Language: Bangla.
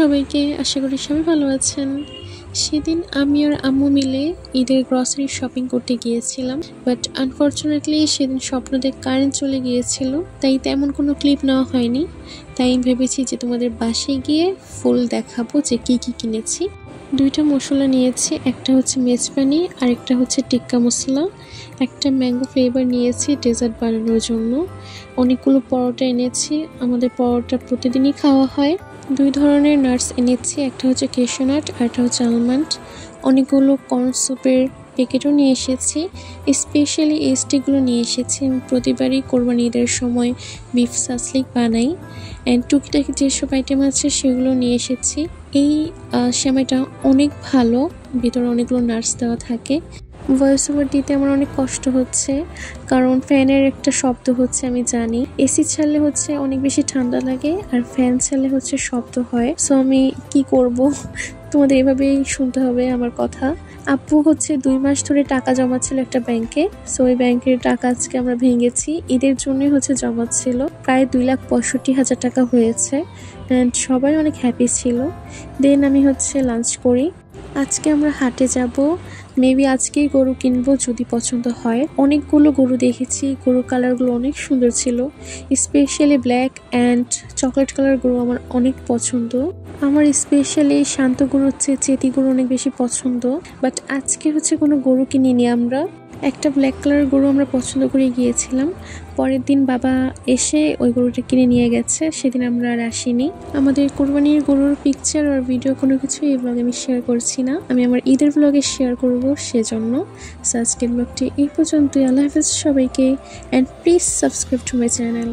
সবাইকে, আশা করি সবাই ভালো আছেন। সেদিন আমি আর আম্মু মিলে ঈদের গ্রসারি শপিং করতে গিয়েছিলাম, বাট আনফর্চুনেটলি সেদিন স্বপ্নতে কারেন্ট চলে গিয়েছিল, তাই তেমন কোনো ক্লিপ নেওয়া হয়নি। তাই আমি ভেবেছি যে তোমাদের বাসায় গিয়ে ফুল দেখাবো যে কি কি কিনেছি। 2টা মশলা নিয়েছি, একটা হচ্ছে মেজবানি আর একটা হচ্ছে টিক্কা মশলা। একটা ম্যাঙ্গো ফ্লেভার নিয়েছি ডেজার্ট বানানোর জন্য। অনেকগুলো পরোটা এনেছি, আমাদের পরোটা প্রতিদিনই খাওয়া হয়। 2 ধরনের নাটস এনেছি, একটা হচ্ছে ক্যাশিউ নাট আর একটা হচ্ছে আলমন্ড। অনেকগুলো কর্ন স্যুপের প্যাকেটও নিয়ে এসেছি, স্পেশালি এই স্টিকগুলো নিয়ে এসেছি। আমি প্রতিবারই কোরবানি ঈদের সময় বিফ সাসলিক বানাই, অ্যান্ড টুকিটাকি যেসব আইটেম আছে সেগুলো নিয়ে এসেছি। এই সেমাইটা অনেক ভালো, ভিতরে অনেকগুলো নাটস দেওয়া থাকে। ভয়েস ওভার দিতে আমার অনেক কষ্ট হচ্ছে, কারণ ফ্যানের একটা শব্দ হচ্ছে। আমি জানি এসি ছাড়লে হচ্ছে অনেক বেশি ঠান্ডা লাগে, আর ফ্যান ছাড়লে হচ্ছে শব্দ হয়। সো আমি কি করব, তোমাদের এভাবেই শুনতে হবে আমার কথা। আপু হচ্ছে 2 মাস ধরে টাকা জমাচ্ছিল একটা ব্যাংকে। সো ওই ব্যাংকের টাকা আজকে আমরা ভেঙেছি, ঈদের জন্যই হচ্ছে জমাচ্ছিল। প্রায় 2,65,000 টাকা হয়েছে, অ্যান্ড সবাই অনেক হ্যাপি ছিল। দেন আমি হচ্ছে লাঞ্চ করি। আজকে আমরা হাটে যাব, মেবি আজকেই গরু কিনবো যদি পছন্দ হয়। অনেকগুলো গরু দেখেছি, গরু কালারগুলো অনেক সুন্দর ছিল, specially black and chocolate colour গরু আমার অনেক পছন্দ। আমার স্পেশালি শান্ত গরুর চেয়ে চেতি গরু অনেক বেশি পছন্দ, বাট আজকে হচ্ছে কোনো গরু কিনিনি আমরা। একটা ব্ল্যাক কালার গরু আমরা পছন্দ করে গিয়েছিলাম, পরের দিন বাবা এসে ওই গরুটা কিনে নিয়ে গেছে, সেদিন আমরা আর আসিনি। আমাদের কোরবানির গরুর পিকচার আর ভিডিও কোনো কিছু এই ব্লগে আমি শেয়ার করছি না, আমি আমার ঈদের ব্লগে শেয়ার করব সেজন্য। আজকের ব্লগটি এই পর্যন্তই। আল্লাহ হাফেজ সবাইকে, and please subscribe to my channel.